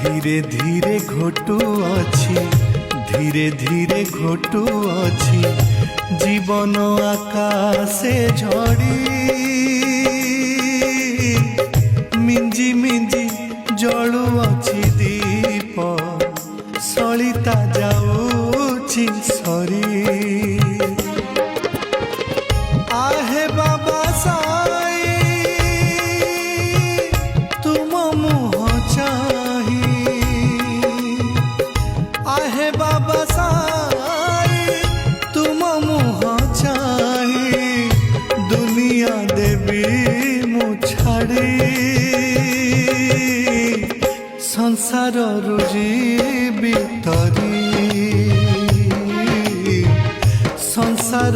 धीरे धीरे घोटू अच्छी धीरे धीरे घोटू अच्छी जीवन आकाशे झड़ी मिंजी मिंजी जलू अच्छी दीप सलिता जाऊची सरी आहे बाबा साई तुम मुह चाही आहे बाबा साई तुम मुह चाही दुनिया देवी मुछाड़ी संसार रुजी तरी संसार